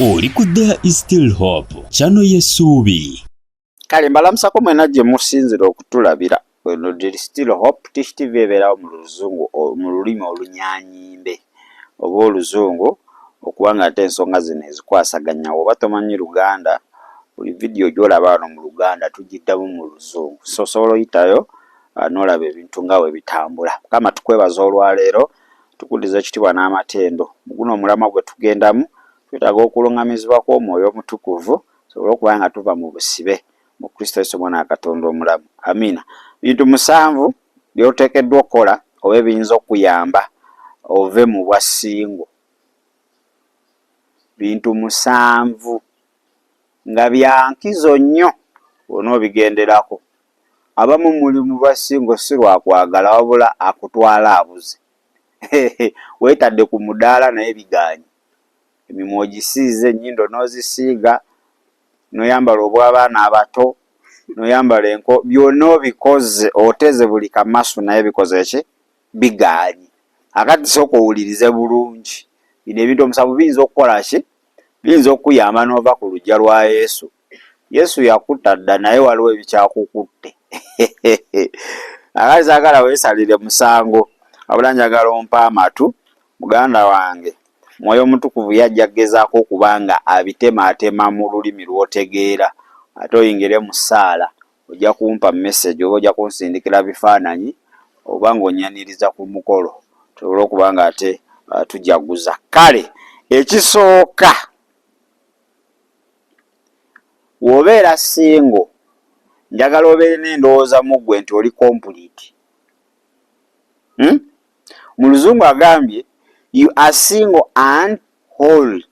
Oli ku There is Still Hope channel y'essuubi. Kale mbalamusako mwena gye musinzira okutulabira. Eno There is Still Hope Tish TV ebeerawo mu luzungu mu lulimi olunyaanyimbe oba oluzungu okubanga ate ensonga zino ezikwasaganya oba tomanyi Luganda buli vidiyo gy'olaba wano mu Luganda tugiddamu mu luzungu so osobola oyitayo n'olaba ebintu nga bwe bitambula. Mukama tukwebaza olwaleero tukudiza ekitiibwa n'amatendo mu guno omulamwa gwe tugendamu twetaaga okulungamizibwa kw'Omwoyo Omutukuvu sobola okuba nga tuva mu busibe mu Kristo Yesu Mwana wa Katonda omulamu. Amina. Bintu 7 by'oteekeddwa okukola oba ebiyinza okuyamba ove mu bwasingo. Bintu 7 nga bya nkizo nnyo onoobigenderako. Abamu muli mu bwasingo si lwakwagala wabula akutwala abuze. Weetadde ku mudaala naye bigaanyi. Emimwa ogisiize ennyindo n'ozisiiga n'oyambala obw'abaana abato n'oyambala enko byonna obikoze oteze buli kamasu naye bikoze ki bigaanyi. Akati sooka owulirize bulungi bino ebintu omusanvu biyinza okukola ki biyinza okuyamba n'ova ku luggya lwa Yesu. Yesu yakutta dda naye waliwo ebikyakukutte. Akati saagala weesalire musango wabula njagala ompe amatu muganda wange. Mwoyo Omutukuvu yajja kugezaako okubanga abitemaatema mu lulimi lw'otegeera ate oyingire mu ssaala ojja kumpa message oba ojja kunsindikira bifaananyi oba ng'onnyaniriza ku mukolo tusobole okubanga ate tujaguza. Kale ekisooka w'obeera single njagala obeere n'endowooza mu ggwe nti oli complete. Mu luzungu agambye you are single and whole.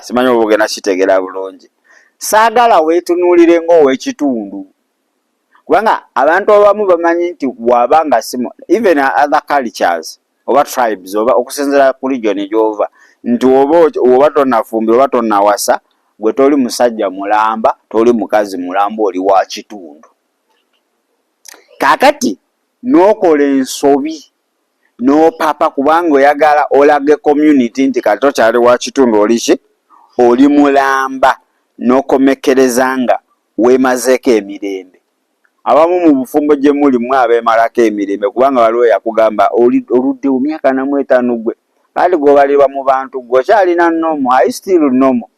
Simanyi oba ogenda kitegeera bulungi. Saagala weetunuulire ng'ow'ekitundu. Kubanga abantu abamu bamanyi nti bw'abanga simu even other cultures oba tribes oba okusinziira ku region gy'ova nti oba tonnafumbira oba tonnawasa gwe toli musajja mulamba toli mukazi mulamba oli wa kitundu. Kaakati n'okola ensobi n'opapa kubanga oyagala olage community nti kati okyali wa kitundu oli ki oli mulamba n'okomekkereza nga weemazeeko emirembe. Abamu mu bufumbo gye mulimu abeemalako emirembe kubanga waliwo yakugamba oludde mu myaka na 5 gwe kati gwebalirwa mu bantu gwe okyalina normal. I still normal.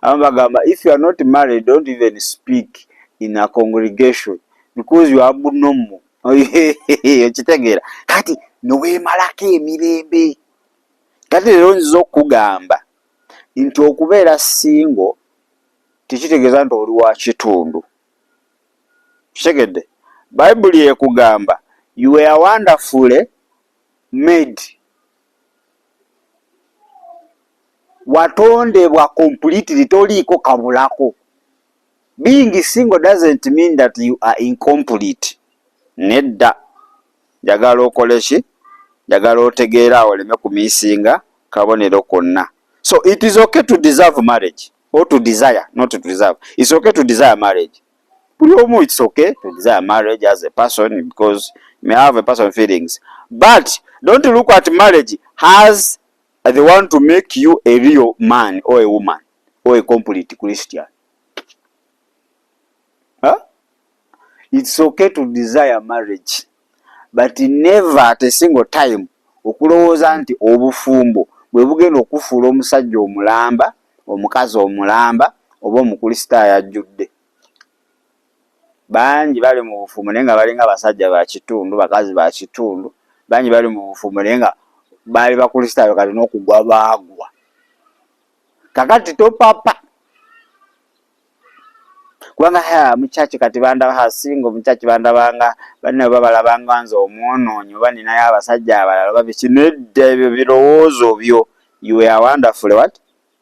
Abamu bagamba if you are not married don't even speak in a congregation because you are abnormal. Okitegeera kati noweemalako emirembe. Kati leero nziza okugamba nti okubeera single tekitegeeza nti oli wa kitundu. Kitegedde Bayibuli ekugamba you were wonderfully made. Watondebwa completely toliiko kabulako. Being single doesn't mean that you are incomplete. Nedda. Njagala okole ki? Njagala otegeera oleme kumiisinga kabonero konna. So it is okay to deserve marriage or to desire, not to deserve. It's okay to desire marriage. It's okay to desire marriage as a person because you may have a personal feelings. But don't look at marriage as the one to make you a real man or a woman or a complete Christian. It's okay to desire marriage, but never at a single time okulowooza nti obufumbo bwe bugenda okufuula omusajja omulamba omukazi omulamba oba omukristaayo ajjudde. Bangi bali mu bufumbo naye nga balinga basajja ba kitundu bakazi ba kitundu. Bangi bali mu bufumbo naye nga baali bakristaayo kati n'okugwa baagwa. Kakati topapa kubanga mukyaki kati bandaba single mukyaki bandabanga banne babalabanga nze omwonoonyi oba ninayo abasajja abalala babikinedda ebyo birowoozo byo. You are wonderful what?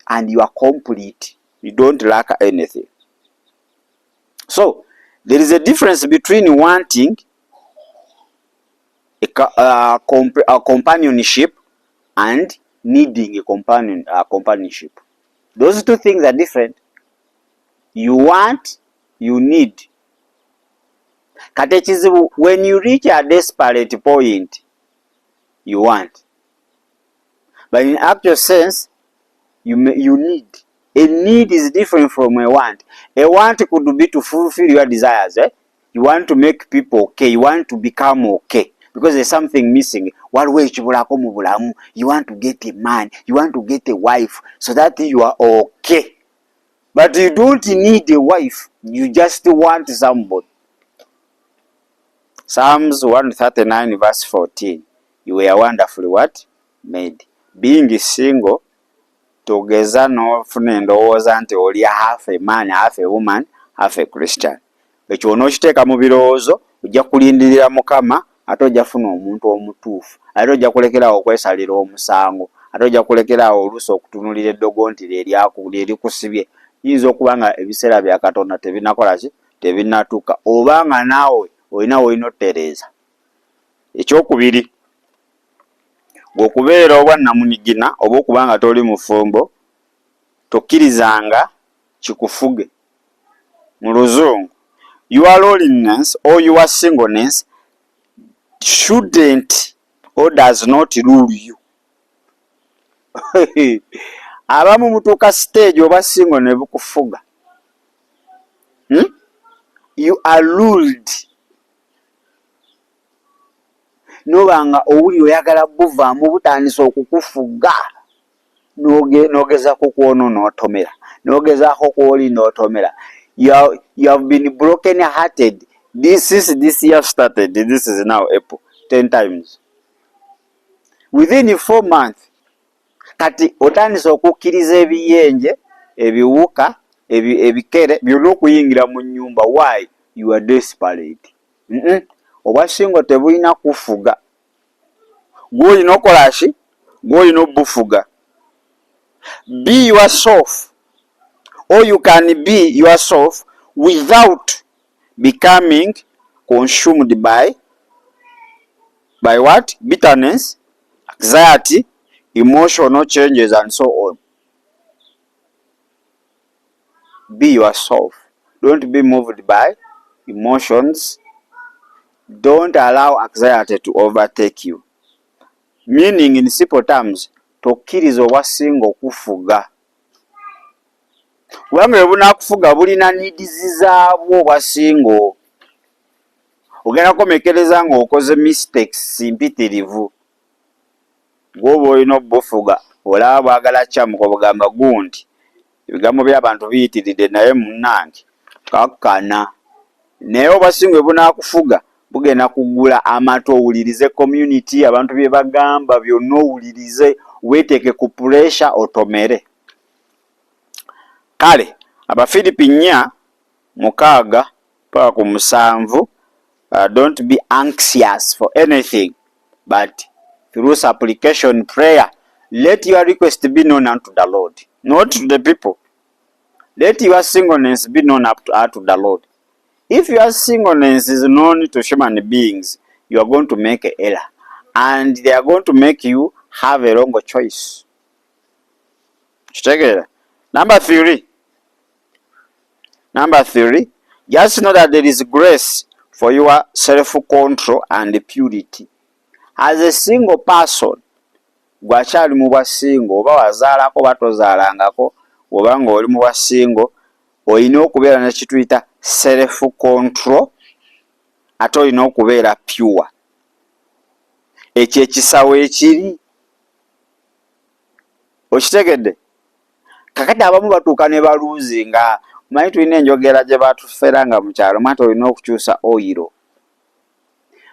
And you are complete. You don't lack anything. So there is a difference between wanting a companionship and needing a companionship. Those two things are different. You want, you need. Kati ekizibu when you reach a desperate point, you want. But in actual sense, you need. A need is different from a want. A want could be to fulfill your desires. You want to make people okay. You want to become okay. Because there's something missing. You want to get a man. You want to get a wife. So that you are okay. But you don't need a wife. You just want somebody. Psalms 139 verse 14. You were wonderfully what? Made. Being single, togeza n'ofuna endowooza nti oli half a man, half a woman, half a Christian. Ekyo onookiteeka mu birowoozo, ojja kulindirira Mukama, ate ojja funa omuntu omutuufu, ate ojja kulekeraawo okwesalira omusango, ate ojja kulekeraawo oluusi okutunulira eddogo nti lyerikusibye. Yinza okuba nga ebiseera bya Katonda tebinakola ki? Tebinatuuka, oba nga naawe olina wolina ottereeza. Ekyokubiri, okubeera obwannamunigina oba okuba nga toli mufumbo, tokkirizanga kikufuge. Mu Luzungu, your loneliness or your singleness shouldn't or does not rule you. Abamu mutuuka stage oba single ne bukufuga. You are ruled. Nobanga owuli oyagala buvaamu butandisa okukufuga. Nogezaako kwonoona otomera. Nogezaako kwoli n'otomera. You have been broken hearted. This year started. This is now April. 10 times. Within 4 months, kati otandisa okukkiriza ebiyenje, ebiwuka, ebikere, byonna okuyingira mu nnyumba. Why? You are desperate. Obwasingo tebulina kufuga. Gw'olina okola ki? Gw'olina obufuga. Be yourself. Or you can be yourself without becoming consumed by what? Bitterness, anxiety, emotional changes, and so on. Be yourself. Don't be moved by emotions. Don't allow anxiety to overtake you. Meaning, in simple terms, tokkiriza obwasinga okufuga. Kubanga bunakufuga bulina needs zaabwo obwasinga. Ogenda komekereza nga okoze mistakes mpitirivu. Gwoba olina obufuga, olaba bwagala kyamuka obugamba gundi. Ebigambo by'abantu biyitiridde naye munnange kakkana. Naye obwasinga bunakufuga bugenda kugula amatu owulirize community, abantu bye bagamba byonna owulirize, weeteeke ku pressure otomere. Kale, Abafilipi 4:6 paka ku 7, don't be anxious for anything, but through supplication, prayer, let your request be known unto the Lord, not to the people. Let your singleness be known unto the Lord. If your singleness is known to human beings, you are going to make an error, and they are going to make you have a wrong choice. Number three, just know that there is grace for your self-control and purity. As a single person, gwakyali mu bwasingo, oba wazaalako oba tozaalangako, oba ng'oli mu bwasingo, olina okubeera ne kituyita self-control, ate olina okubeera pure. Ekyo ekisawo ekiri. Okitegedde? Kakati abamu batuuka ne baluuzinga. Manyi tulina enjogera gye batuferanga mu kyalo, mati olina okukyusa oyiro.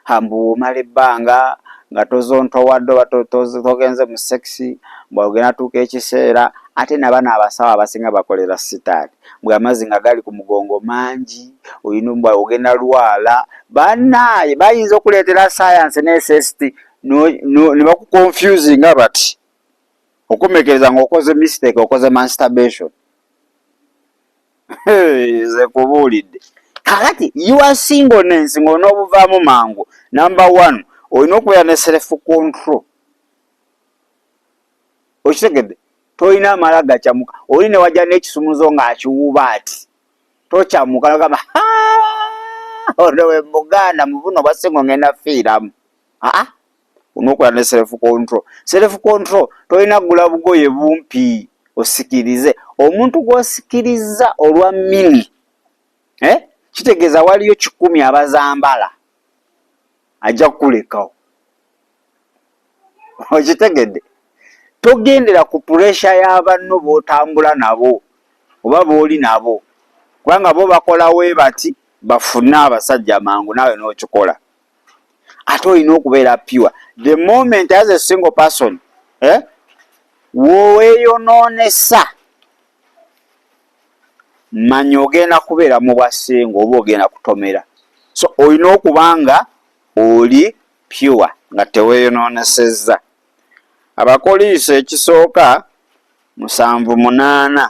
Hambu omala ebbanga nga tozontowadde oba togenze mu sexy, bw'ogenda tuuka ekiseera, ate nabano abasawo abasinga bakolera sitaani. Bwe amazzi nga gali ku mugongo mangi, olina ogenda lwala, bannaaye bayinza okuleetera science ne SST ne bakuconfusinga bati. Okumekereza ng'okoze mistake, okoze masturbation. Ze kubuulidde. Kakati your singleness ng'onoobuvaamu mangu. Number 1, olina okubeera ne self-control. Okitegedde? Tolina amala gakyamuka. Oli ne wajja n'ekisumuzo ng'akiwuuba ati. Tokyamuka n'ogamba, ono we Muganda muvuno obwasingo ngenda fiiramu. onokola ne self control. Self control tolina gula bugoye bumpi osikirize omuntu gw'osikiriza olwa mini kitegeeza waliyo 100 abazambala ajja kukulekawo. Okitegedde? Togendera ku puresha y'abanno b'otambula nabo oba b'oli nabo kubanga bo bakola we bati bafune abasajja mangu naawe n'okikola. Ate olina okubeera pure. The moment as a single person weeyonoonesa manya ogenda kubeera mu bwasingo oba ogenda kutomera. So olina okuba nga oli pure nga teweeyonoonesezza. Abapoliisi ekisooka 7-8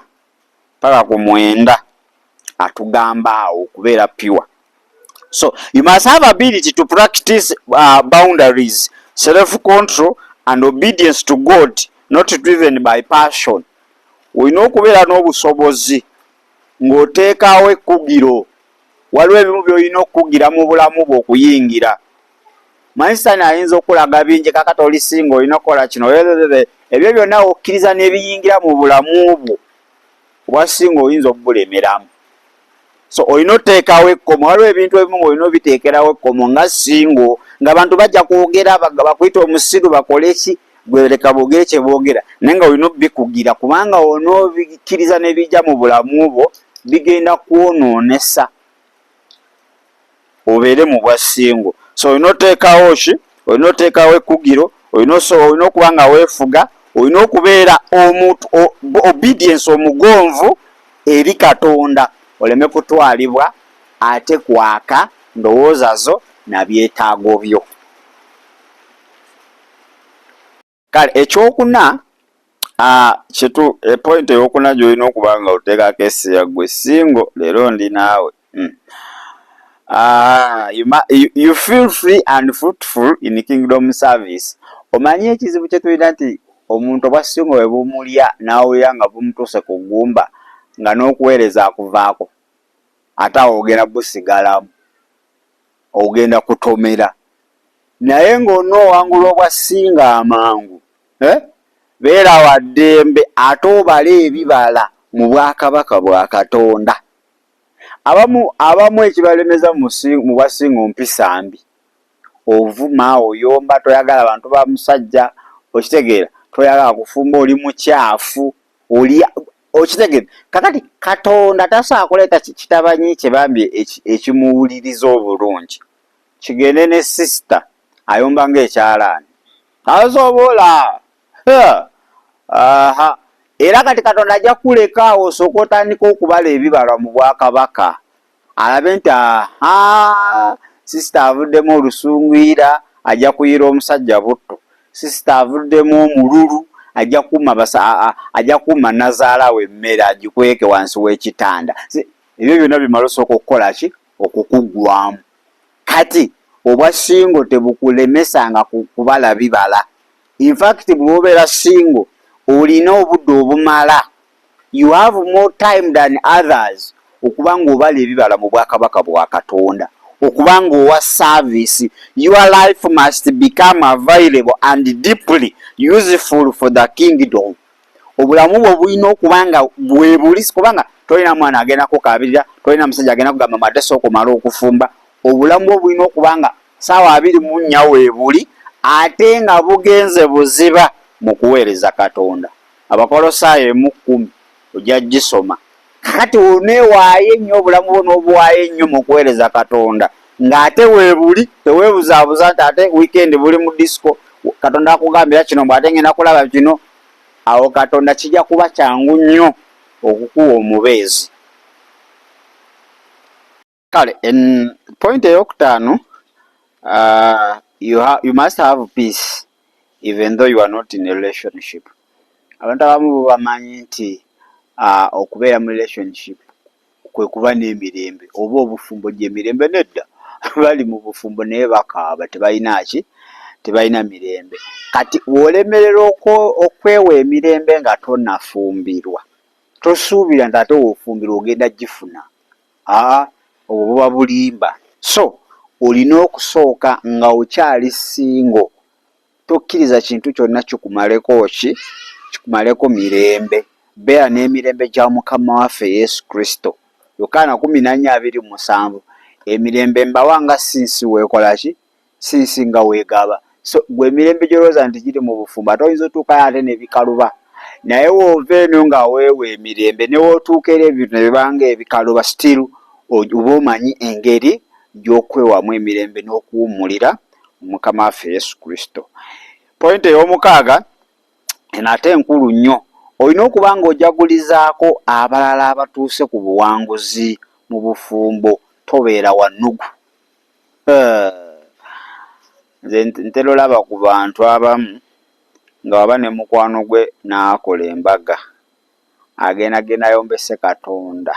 paka ku 9 atugamba awo okubeera pure. So you must have ability to practice boundaries, self-control and obedience to God, not driven by passion. Olina okubeera n'obusobozi ng'oteekawo ekkugiro. Waliwo ebimu by'olina okugira mu bulamu bwo okuyingira. Mansani ayinza okulaga bingi kakati olisinga olina okukola kino. Ebyo byonna okkiriza n'ebiyingira mu bulamu bwo obwasinga oyinza obulemeramu. So olina oteekawo ekkomo. Waliwo ebintu ebimu olina obiteekerawo ekkomo nga singo ng'abantu bajja kwogera bakuyita omusiru bakole ki gwe leka boogere kye boogera naye nga olina obikugira kubanga onoobikkiriza n'ebijja mu bulamu bwo bigenda kwonoonesa obeere mu bwasingo. So olina oteekawo ki? Olina oteekawo ekkugiro, olina okuba nga weefuga, olina okubeera omuntu obedience omugonvu eri Katonda oleme kutwalibwa ate kwaka ndowooza zo na byetaago byo. Kale ekyokuna point eyokuna gy'olina okuba nga oteekako essira ggwe singo leero ndi naawe. You feel free and fruitful in kingdom service. Omanyi ekizibu kye tulina nti omuntu obwasingo bwe bumulya n'awulira nga bumutuuse ku ggumba nga n'okuweereza akuvaako ate awo ogenda busigalamu ogenda kutomera naye ng'onoowangula obwasinga amangu beera wa ddembe ate obale ebibala mu bwakabaka bwa Katonda. Abamu ekibalemeza mu bwasinga ompisa mbi ovuma oyomba toyagala abantu ba musajja okitegeera toyagala kufumba oli mukyafu oli okitegeera kakati Katonda tasobola kuleeta kitabanyi kye bambye ekimuwuliriza obulungi kigende ne sisita ayomba ng'ekyalaani asobola era kati Katonda ajja kuleka awo osooka otandika okubala ebibala mu bwakabaka alabe nti sisita avuddemu olusungwira ajja kuyira omusajja butto, sisita avuddemu omululu ajja kuuma nazaala we emmere agikweke wansi w'ekitanda. Ebyo byonna bimala osooka okukola ki? Okukuggwamu. Kati obwasingo tebukulemesanga kubala bibala. In fact bw'obeera singo olina obudde obumala. You have more time than others okuba ng'obala ebibala mu bwakabaka bwa Katonda, okuba ng'owa service. Your life must become available and deeply useful for the kingdom. Obulamu bwo bulina okuba nga bwe buli kubanga tolina mwana agenda kukabirira, tolina musajja agenda kugamba maddeso okumala okufumba. Obulamu bwo bulina okuba nga ssaawa 24 weebuli ate nga bugenze buziba mu kuweereza Katonda. Abakolosaayo 1:10 ojja gisoma. Kakati oneewaayo ennyo obulamu bwo n'obuwaayo ennyo mu kuweereza Katonda ng'ate weebuli teweebuzaabuza nti ate weekend buli mu disco Katonda akugambira kino mbw'ate ngenda kulaba kino. Awo Katonda kijja kuba kyangu nnyo okukuwa omubeezi. Kale point eyokutaano you must have peace even though you are not in a relationship. Abantu abamu bamanyi nti okubeera mu relationship kwe kuba n'emirembe oba obufumbo gy'emirembe nedda. Bali mu bufumbo naye bakaaba tebalina mirembe. Kati wolemerera okwewa emirembe nga tonafumbirwa tosuubira nti ate wofumbirwa ogenda gifuna. Obwo buba bulimba. So olina okusooka nga okyali singo tokkiriza kintu kyonna kikumaleko ki kikumaleko mirembe. Beera n'emirembe gya mukama waffe Yesu Kristo. Yokaana 14:27 emirembe mbawanga sinsi weekola ki sinsi nga weegaba. So gwe emirembe gyolowooza nti giri mu bufumbo toyinza otuukayo ate ne bikaluba, naye woova eno nga weewa emirembe ne wootuuka era ebintu ne bibanga ebikaluba still oba omanyi engeri gy'okwewamu emirembe n'okuwummulira mukama waffe Yesu Kristo. Point ey'omukaaga eno ate enkulu nnyo, olina okuba nga ojagulizaako abalala abatuuse ku buwanguzi mu bufumbo, tobeera wannugu. Nze ntera olaba ku bantu abamu nga waba ne mukwano gwe n'akola embaga agenda ayombese Katonda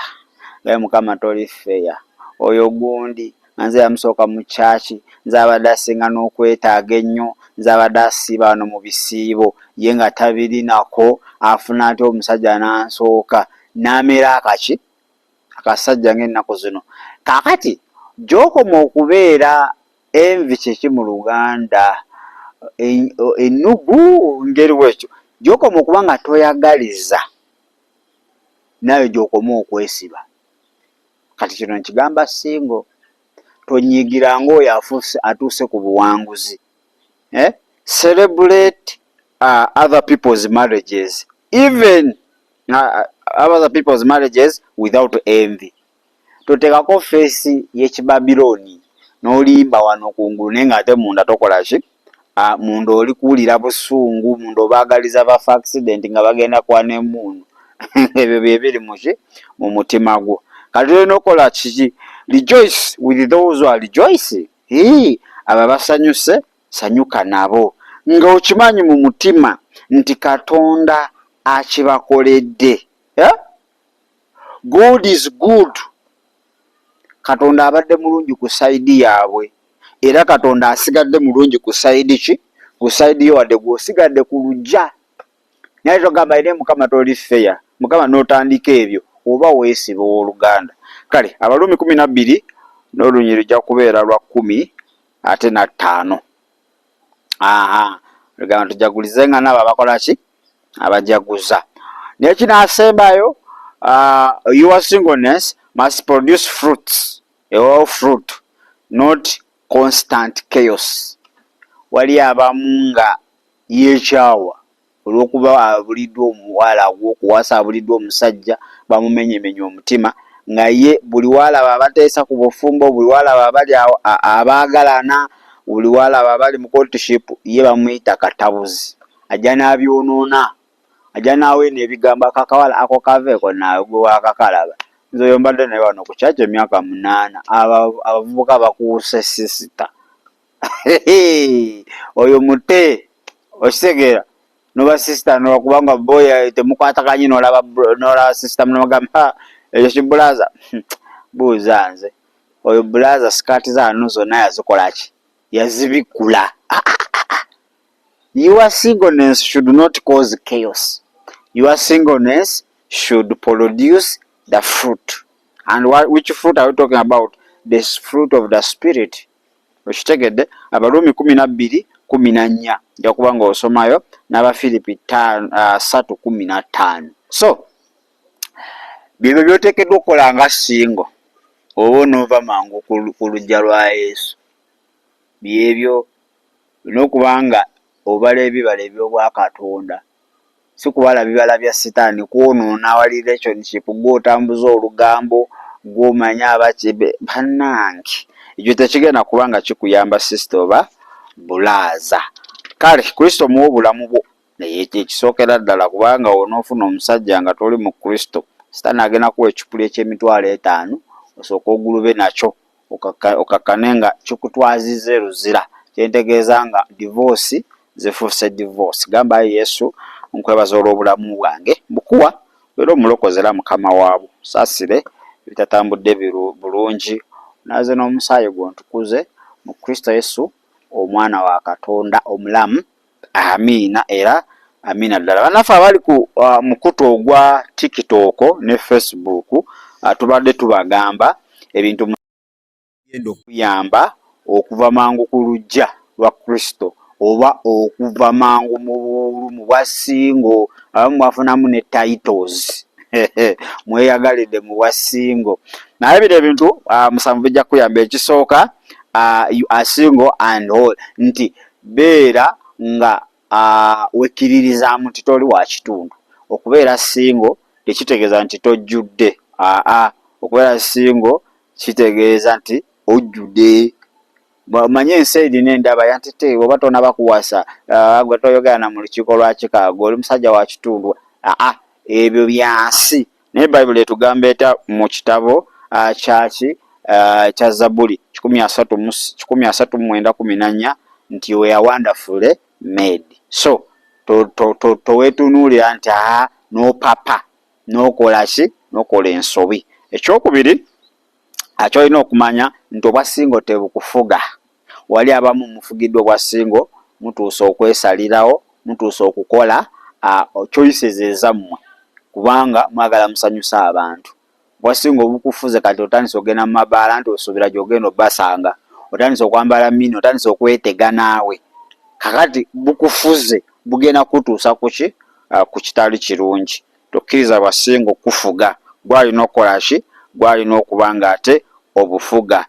ngaye mukama toli feya, oyo gundi nze yamusooka mu kyaki, nze abadde asinga n'okwetaaga ennyo, nze abadde asiiba wano mu bisiibo ye nga tabirinako, afuna ati omusajja n'ansooka n'amera akaki akasajja ng'ennaku zino. Kaakati gy'okoma okubeera envi kyeki mu Luganda ennugu ngeri bwekyo, gy'okoma okuba nga toyagaliza nawe gy'okoma okwesiba. Kati kino nkigamba singo, tonyiigiranga oyo atuuse ku buwanguzi. Celebrate other people's marriages, even other people's marriages without envy. Toteekako feesi y'Ekibabilooni n'olimba wano kungulu naye ng'ate munda tokola ki? Munda oli kuwulira busungu, munda obaagaliza bafa accident nga bagenda kwana emmundu. Ebyo bye biri mu mutima gwo. Kati olina okola kiki? Rejoice with those who are rejoicing. Abo basanyuse sanyuka nabo, nga okimanyi mu mutima nti Katonda akibakoledde. God is good. Katonda abadde mulungi ku sayidi yaabwe, era Katonda asigadde mulungi ku sayidi ki? Ku sayidi yo wadde gw'osigadde ku lujja. Naye togamba ine mukama toli feya, mukama n'otandika ebyo oba weesiba ow'Oluganda. Kale Abaluumi 12 n'olunyi lujja kubeera lwa 15. Lugamba tujagulizenga nabo abakola ki? Abajaguza. Naye kinaasembayo, your singleness must produce fruits, a whole fruit, not constant chaos. Wali abamu nga yeekyawa olw'okuba abuliddwa omuwala ogw'okuwasa, abuliddwa omusajja, bamumenyemenya omutima, nga ye buli waalaba abateesa ku bufumbo, buli waalaba abali abaagalana, buli waalaba abali mu courtship, ye bamuyita katabuzi. Ajja n'abyonoona, ajja n'aweena ebigambo akakawala ako kaveeko naawe gwe waakakalaba. Nze oyo mbadde naye wano ku kyaki emyaka 8, abavubuka bakuuse sisita. Oyo mute okitegeera noba sisita nolwakubanga boya temukwatakanyi nolaba sisita munogamba ekyo kibulaza. Buuza nze oyo bulaza sikaati zaano zonna yazikola ki? Yazibikula. Your singleness should not cause chaos. Your singleness should produce the fruit. And which fruit are we talking about? The fruit of the spirit. Okitegedde? Abaluumi 12:14 nja kuba nga osomayo, n'Abafiripi 3:15. So bino byoteekeddwa okukola nga singo oba onoova mangu ku lujja lwa Yesu. Byebyo n'okuba nga obala ebibala eby'obwakatonda, si kubala bibala bya sitaani kwonoona wali relationship, gw'otambuza olugambo, gw'omanya abakibe bannange. Ekyo tekigenda kubanga kikuyamba sisita oba bulaaza. Kale Kristo muwa obulamu bwo, naye ekisookera ddala, kubanga onoofuna omusajja nga toli mu Kristo, sitaani agenda kuwa ekipuli eky'50,000 osooka ogulube nakyo okakkane nga kikutwaziza eruzira. Kyentegeeza nga divorce zifuuse divorce. Gamba Yesu, nkwebaza olw'obulamu bwange bukuwa, era omulokozera mukama waabwo, saasire bitatambudde bulungi, naze n'omusaayi gw'ontukuze mu Kristo Yesu omwana wa Katonda omulamu. Amiina era amiina ddala. Bannaffe abali ku mukutu ogwa TikTok ne Facebook, tubadde tubagamba ebintu genda okuyamba okuva mangu ku lujja lwa Kristo oba okuva mangu mu bwasingo abamu bafunamu ne titles mweyagalidde mu bwasingo naye bino ebintu musanvu bijja kuyamba ekisooka you are single and whole nti beera nga wekkiririzaamu nti toli wa kitundu okubeera single tekitegeeza nti tojjudde okubeera single kitegeeza nti ojjudde manye ensi erina endaba yantete oba tonaba kuwasa gwe toyogana mu lukiiko lwa Chicago oli musajja wa kitundu ebyo byansi naye Bayibuli etugamba eta mu kitabo kyaki kya Zabbuli 139:14 nti we are wonderfully made. So towetunuulira nti n'opapa n'okola ki n'okola ensobi. Ekyokubiri akyolina okumanya nti obwasingo tebukufuga. Wali abamu mufugiddwa obwasingo mutuusa okwesalirawo mutuusa okukola choices ezammwe kubanga mwagala musanyusa abantu. Obwasingo obukufuze kati otandise ogenda mu mabaala nti osuubira gy'ogenda obbasanga otandise okwambala mini otandise okwetega naawe kakati bukufuze bugenda kutuusa kuki ku kitali kirungi. Tokkiriza bwasingo kufuga gwalina okukola ki gwalina okuba nga ate obufuga.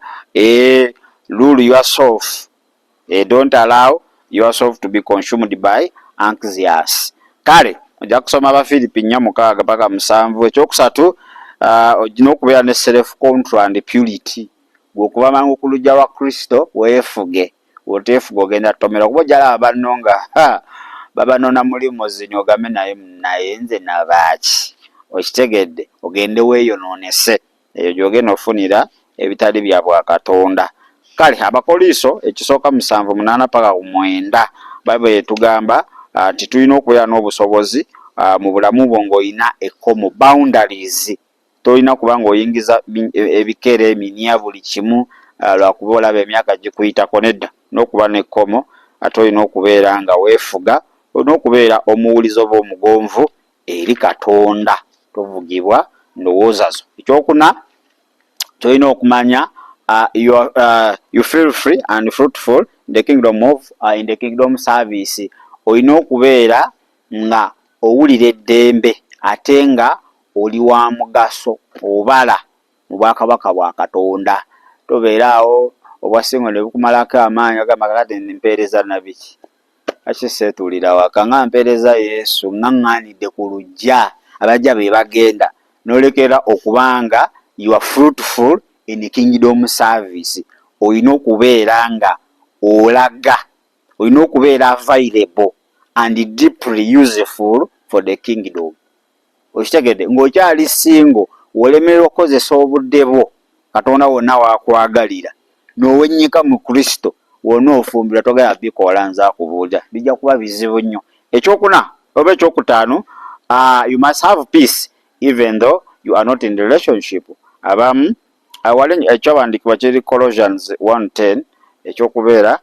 Rule yourself. Don't allow yourself to be consumed by anxious. Kale ojja kusoma Abafilipi 4:6 ekyokusatu ojina okubeera ne self control and purity. Bw'okuba mangu ku luggya lwa Kristo weefuge oteefuga ogenda tomera kuba ojjala abanno nga babanona mulimu zinyo ogambe naye nze nabaaki okitegedde ogende weeyonoonese eyo gy'ogenda ofunira ebitali bya Bwakatonda. Kale Abakoliiso ekisooka 7:8-9 Bayibuli etugamba nti tulina okubeera n'obusobozi mu bulamu bwo ng'olina ekkomo boundaries. Tolina kuba ng'oyingiza ebikere eminya buli kimu lwakuba olaba emyaka gikuyitako nedda n'okuba n'ekkomo ate olina okubeera nga weefuga olina okubeera omuwulizo oba omugonvu eri Katonda tovugibwa ndowooza zo. Ekyokuna tolina okumanya you feel free and fruitful in the kingdom service. Olina okubeera nga owulira eddembe ate nga oli wa mugaso obala mu bwakabaka bwa Katonda. Tobeeraawo obwasingo ne bukumalako amaanyi ogamba kakati mpeereza nabiki akiseetulira waka nga mpeereza Yesu ngaŋŋaanidde ku luggya abajja be bagenda n'olekera okubanga you are fruitful in the kingdom service. Olina okubeera nga olaga olina okubeera available and deeply useful for the kingdom. Okitegedde ng'okyali singo olemererwa okukozesa obudde bwo Katonda wonna wakwagalira n'owennyika mu Kristo wonna ofumbirwa togenda bikola nze akubuulira bijja kuba bizibu nnyo. Ekyokuna oba ekyokutaano you must have peace even though you are not in the relationship. Abamu awali ekyawandiikibwa kiri Colossians 1:10 ekyokubeera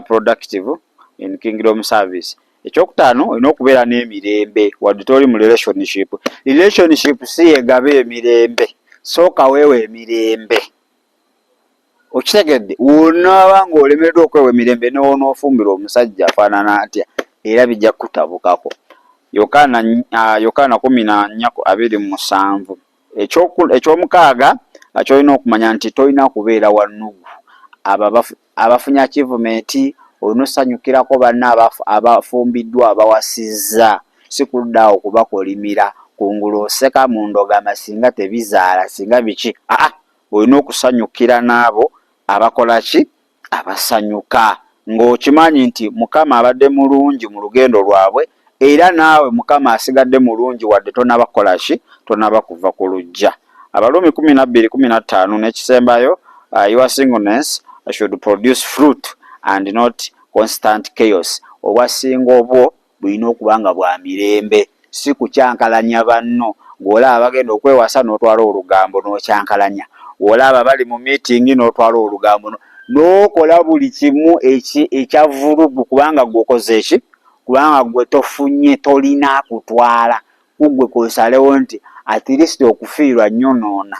productive in kingdom service. Ekyokutaano olina okubeera n'emirembe wadde toli mu relationship. Relationship si yegaba emirembe sooka weewe emirembe. Okitegedde wonaaba ng'olemereddwa okwewa emirembe n'onoofumbira omusajja afaanana atya era bijja kutabukako. Yokaana 14:27. Ekyomukaaga kyolina okumanya nti tolina kubeera wannugu. Abafunye achievement olina osanyukirako banna abafumbiddwa abawasizza si kuddawo kubakolimira kungulu oseka mu ndogama singa tebizaala singa biki olina okusanyukira n'abo abakola ki abasanyuka ng'okimanyi nti Mukama abadde mulungi mu lugendo lwabwe era naawe Mukama asigadde mulungi wadde tonabakola ki tonabakuva ku luggya. Abalumi 12:15 n'ekisembayo your singleness should produce fruit and not constant chaos. Obwasingo obwo bulina okuba nga bwa mirembe si kukyankalanya banno ng'olaba bagenda okwewasa n'otwala olugambo n'okyankalanya olaba bali mu meeting n'otwala olugambo n'okola buli kimu ekyavulugu kubanga gwokoze eki kubanga gwe tofunye tolina kutwala kugwe kosalewo nti at least okufiirwa nnyo noona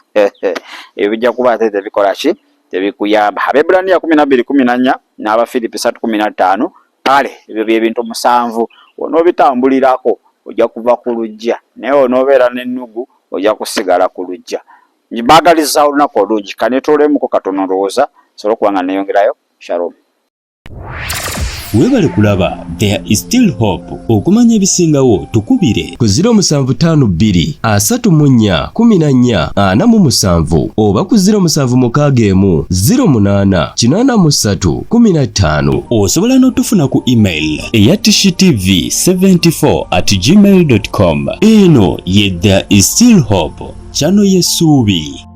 ebijja kuba ate tebikola ki tebikuyamba. Abaebbulaniya 12:14 n'Abafilipi 3:15 kale ebyo byebintu 7 onoobitambulirako ojja kuva ku luggya naye onoobeera n'ennugu ojja kusigala ku luggya. Njibaagaliza olunaku olungi kanetoolemuko katono ndowooza sobola okuba nga neeyongerayo. Shalom. Weebale kulaba There is Still Hope. Okumanya ebisingawo tukubire ku 0752 34 14 47 oba ku 0761 08 83 15. osobola n'otufuna ku email eya tshitv74@gmail.com. eno ye There is Still Hope, channel y'essuubi.